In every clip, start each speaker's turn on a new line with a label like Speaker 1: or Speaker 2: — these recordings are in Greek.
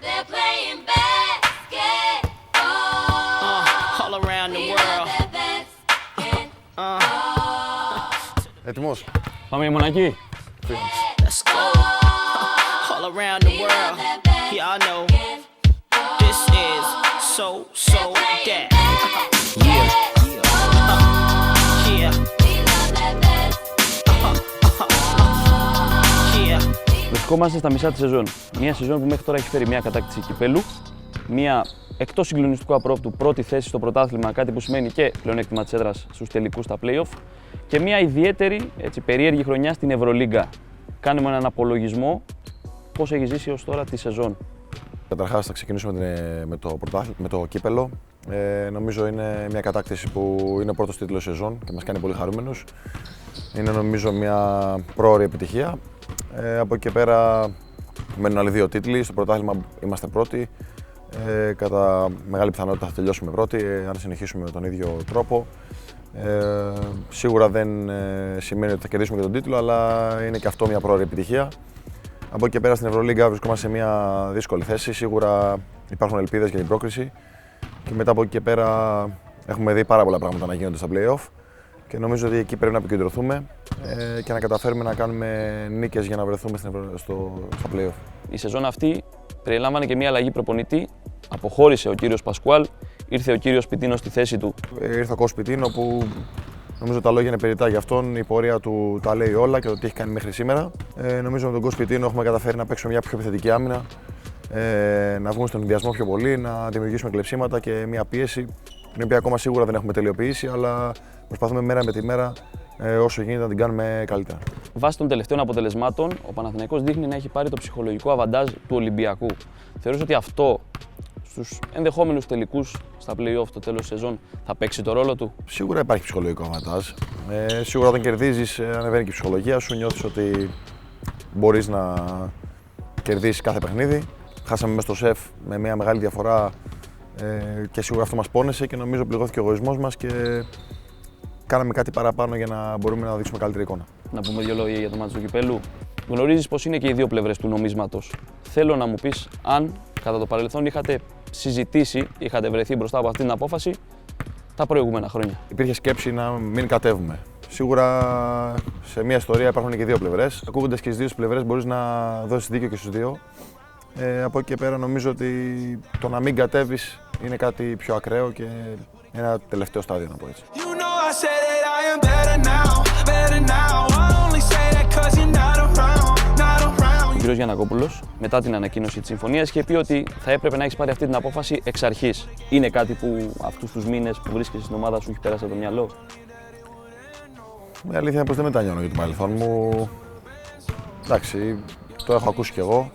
Speaker 1: They're playing basketball.
Speaker 2: All around the world.
Speaker 3: Έτοιμος.
Speaker 4: Πάμε για μονακή.
Speaker 2: Let's go. All around the world. Y'all know. This is so that. Yeah. Yeah. Yeah.
Speaker 4: Βρισκόμαστε στα μισά της σεζόν. Μια σεζόν που μέχρι τώρα έχει φέρει μια κατάκτηση κυπέλου, μια εκτός συγκλονιστικού απρόπτου πρώτη θέση στο πρωτάθλημα, κάτι που σημαίνει και πλεονέκτημα της έδρας στους τελικούς στα play-off, και μια ιδιαίτερη, έτσι, περίεργη χρονιά στην Ευρωλίγκα. Κάνουμε έναν απολογισμό πώς έχει ζήσει ως τώρα τη σεζόν.
Speaker 3: Καταρχάς θα ξεκινήσουμε με το κύπελο. Νομίζω είναι μια κατάκτηση που είναι ο πρώτος τίτλος σεζόν και μας κάνει πολύ χαρούμενους. Είναι νομίζω μια πρόωρη επιτυχία. Από εκεί και πέρα μένουν άλλοι δύο τίτλοι. Στο πρωτάθλημα είμαστε πρώτοι. Κατά μεγάλη πιθανότητα θα τελειώσουμε πρώτοι, αν συνεχίσουμε με τον ίδιο τρόπο. Σίγουρα δεν σημαίνει ότι θα κερδίσουμε και τον τίτλο, αλλά είναι και αυτό μια πρόωρη επιτυχία. Από εκεί και πέρα στην Ευρωλίγκα βρισκόμαστε σε μια δύσκολη θέση. Σίγουρα υπάρχουν ελπίδες για την πρόκριση. Και μετά από εκεί και πέρα έχουμε δει πάρα πολλά πράγματα να γίνονται στα play-off. Και νομίζω ότι εκεί πρέπει να επικεντρωθούμε και να καταφέρουμε να κάνουμε νίκες για να βρεθούμε στα play-off.
Speaker 4: Η σεζόν αυτή περιλάμβανε και μια αλλαγή προπονητή. Αποχώρησε ο κύριος Πασκουάλ, ήρθε ο κύριος Πιτίνο στη θέση του.
Speaker 3: Ήρθε ο Κώστας Πιτίνο, που νομίζω τα λόγια είναι περιττά για αυτόν. Η πορεία του τα λέει όλα και το τι έχει κάνει μέχρι σήμερα. Νομίζω με τον Κώστα Πιτίνο έχουμε καταφέρει να παίξουμε μια πιο επιθετική άμυνα, να βγούμε στον ενδιασμό πιο πολύ, να δημιουργήσουμε κλεψίματα και μια πίεση, την οποία ακόμα σίγουρα δεν έχουμε τελειοποιήσει, αλλά προσπαθούμε μέρα με τη μέρα όσο γίνεται να την κάνουμε καλύτερα.
Speaker 4: Βάσει των τελευταίων αποτελεσμάτων, ο Παναθηναϊκός δείχνει να έχει πάρει το ψυχολογικό αβαντάζ του Ολυμπιακού. Θεωρείς ότι αυτό στους ενδεχόμενους τελικούς στα play-off το τέλος της σεζόν θα παίξει το ρόλο του?
Speaker 3: Σίγουρα υπάρχει ψυχολογικό αβαντάζ. Σίγουρα όταν κερδίζεις ανεβαίνει και η ψυχολογία σου, νιώθεις ότι μπορείς να κερδίσεις κάθε παιχνίδι. Χάσαμε μέσα στο σεφ με μια μεγάλη διαφορά και σίγουρα αυτό μας πόνεσε και νομίζω πληγώθηκε ο εγωισμός μας και κάναμε κάτι παραπάνω για να μπορούμε να δείξουμε καλύτερη εικόνα.
Speaker 4: Να πούμε δύο λόγια για το μάτι του κυπέλου. Γνωρίζεις πως είναι και οι δύο πλευρές του νομίσματος. Θέλω να μου πεις αν κατά το παρελθόν είχατε συζητήσει, είχατε βρεθεί μπροστά από αυτή την απόφαση τα προηγούμενα χρόνια.
Speaker 3: Υπήρχε σκέψη να μην κατέβουμε. Σίγουρα σε μια ιστορία υπάρχουν και δύο πλευρές. Ακούγοντας και τις δύο πλευρές μπορείς να δώσεις δίκιο και στους δύο. Από εκεί και πέρα νομίζω ότι το να μην κατέβεις είναι κάτι πιο ακραίο και ένα τελευταίο στάδιο, να πω έτσι.
Speaker 4: Ο κύριος Γιαννακόπουλος, μετά την ανακοίνωση της συμφωνίας, είχε πει ότι θα έπρεπε να έχεις πάρει αυτή την απόφαση εξ αρχής. Είναι κάτι που αυτούς τους μήνες που βρίσκεσαι στην ομάδα σου έχει πέρασει από το μυαλό?
Speaker 3: Η αλήθεια είναι πως δεν μετανιώνω για το παρελθόν μου. Εντάξει, το έχω ακούσει κι εγώ.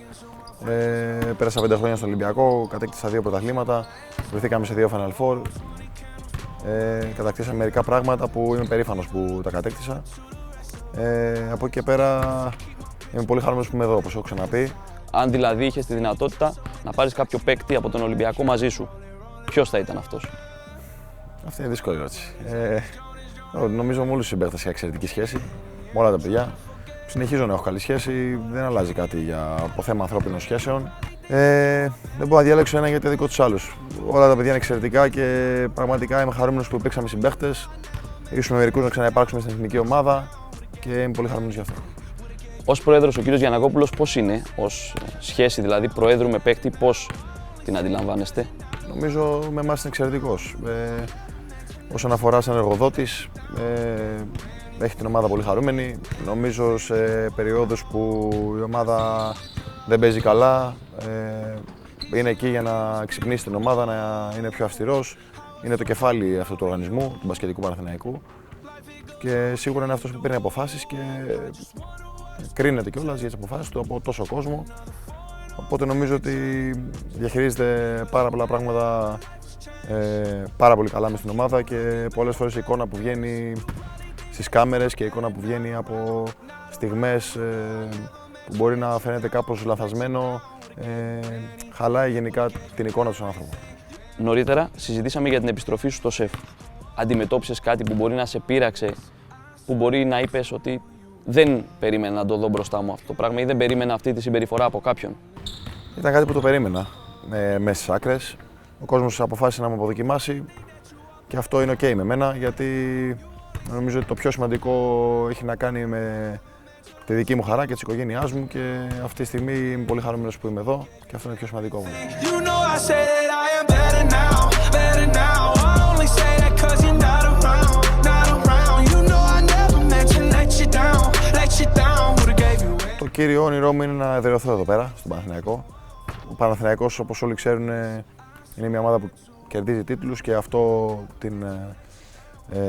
Speaker 3: Πέρασα 5 χρόνια στο Ολυμπιακό, κατέκτησα 2 πρωταθλήματα, βρεθήκαμε σε 2 Final Four. Κατακτήσαμε μερικά πράγματα που είμαι περήφανος που τα κατέκτησα. Από εκεί και πέρα είμαι πολύ χαρούμενος που είμαι εδώ, όπως έχω ξαναπεί.
Speaker 4: Αν δηλαδή είχες τη δυνατότητα να πάρεις κάποιο παίκτη από τον Ολυμπιακό μαζί σου, ποιος θα ήταν αυτός?
Speaker 3: Αυτή είναι δύσκολη ερώτηση. Νομίζω με όλους τους συμπαίκτες είχα εξαιρετική σχέση, με όλα τα παιδιά. Συνεχίζω να έχω καλή σχέση, δεν αλλάζει κάτι από θέμα ανθρώπινων σχέσεων. Δεν μπορώ να διαλέξω ένα γιατί δικό τους άλλους. Όλα τα παιδιά είναι εξαιρετικά και πραγματικά είμαι χαρούμενος που υπήρξαμε συμπαίκτες. Ίσως με μερικούς να ξαναυπάρξουμε στην εθνική ομάδα και είμαι πολύ χαρούμενος γι' αυτό.
Speaker 4: Ως πρόεδρος ο κύριος Γιαννακόπουλος πώς είναι, ως σχέση δηλαδή προέδρου με παίκτη, πώς την αντιλαμβάνεστε?
Speaker 3: Νομίζω με εμάς είναι εξαιρετικός. Όσον αφορά σαν εργοδότης, έχει την ομάδα πολύ χαρούμενη. Νομίζω σε περιόδους που η ομάδα δεν παίζει καλά, είναι εκεί για να ξυπνήσει την ομάδα, να είναι πιο αυστηρός. Είναι το κεφάλι αυτού του οργανισμού, του μπασκετικού Παναθηναϊκού. Και σίγουρα είναι αυτός που παίρνει αποφάσεις και κρίνεται κιόλας για τις αποφάσεις του από τόσο κόσμο. Οπότε νομίζω ότι διαχειρίζεται πάρα πολλά πράγματα πάρα πολύ καλά μες στην ομάδα και πολλές φορές η εικόνα που βγαίνει στις κάμερες και η εικόνα που βγαίνει από στιγμές που μπορεί να φαίνεται κάπως λανθασμένο, χαλάει γενικά την εικόνα του σαν άνθρωπο.
Speaker 4: Νωρίτερα συζητήσαμε για την επιστροφή σου στο ΣΕΦ. Αντιμετώπισες κάτι που μπορεί να σε πείραξε, που μπορεί να είπες ότι δεν περίμενα να το δω μπροστά μου αυτό το πράγμα ή δεν περίμενα αυτή τη συμπεριφορά από κάποιον?
Speaker 3: Ήταν κάτι που το περίμενα μέσα στις άκρες. Ο κόσμος αποφάσισε να με αποδοκιμάσει και αυτό είναι ok με μένα, γιατί νομίζω ότι το πιο σημαντικό έχει να κάνει με τη δική μου χαρά και της οικογένειάς μου, και αυτή τη στιγμή είμαι πολύ χαρούμενος που είμαι εδώ και αυτό είναι το πιο σημαντικό μου.
Speaker 5: You know I say that I am better now. I only say that 'cause you're not around. You know I never meant to let you down. Would've gave you away.
Speaker 3: Το κύριο όνειρό μου είναι να εδραιωθώ εδώ πέρα, στον Παναθηναϊκό. Ο Παναθηναϊκός, όπως όλοι ξέρουν, είναι μια ομάδα που κερδίζει τίτλους και αυτό την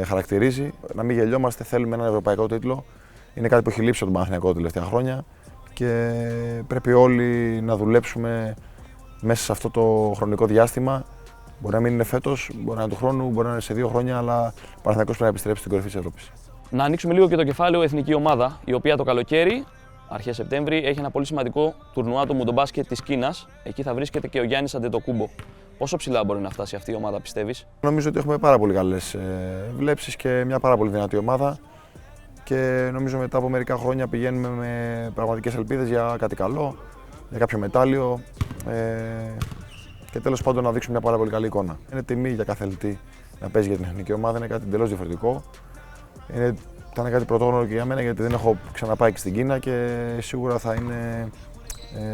Speaker 3: χαρακτηρίζει. Να μην γελιόμαστε, θέλουμε έναν ευρωπαϊκό τίτλο. Είναι κάτι που έχει λείψει από τον Παναθηναϊκό τα τελευταία χρόνια και πρέπει όλοι να δουλέψουμε μέσα σε αυτό το χρονικό διάστημα. Μπορεί να μην είναι φέτος, μπορεί να είναι του χρόνου, μπορεί να είναι σε 2 χρόνια, αλλά ο Παναθηναϊκός πρέπει να επιστρέψει στην κορυφή της Ευρώπης.
Speaker 4: Να ανοίξουμε λίγο και το κεφάλαιο εθνική ομάδα, η οποία το καλοκαίρι, αρχές Σεπτέμβρη, έχει ένα πολύ σημαντικό τουρνουά, το Μουντομπάσκετ της Κίνας. Εκεί θα βρίσκεται και ο Γιάννης Αντετοκούμπο. Πόσο ψηλά μπορεί να φτάσει αυτή η ομάδα, πιστεύεις?
Speaker 3: Νομίζω ότι έχουμε πάρα πολύ καλές βλέψεις και μια πάρα πολύ δυνατή ομάδα. Και νομίζω μετά από μερικά χρόνια πηγαίνουμε με πραγματικές ελπίδες για κάτι καλό, για κάποιο μετάλλιο και τέλος πάντων να δείξουμε μια πάρα πολύ καλή εικόνα. Είναι τιμή για κάθε αθλητή να παίζει για την εθνική ομάδα, είναι κάτι εντελώς διαφορετικό. Ήταν κάτι πρωτόγνωρο και για μένα, γιατί δεν έχω ξαναπάει και στην Κίνα και σίγουρα θα είναι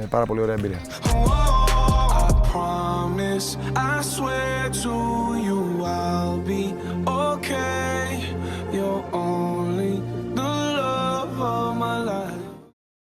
Speaker 3: πάρα πολύ ωραία εμπειρία.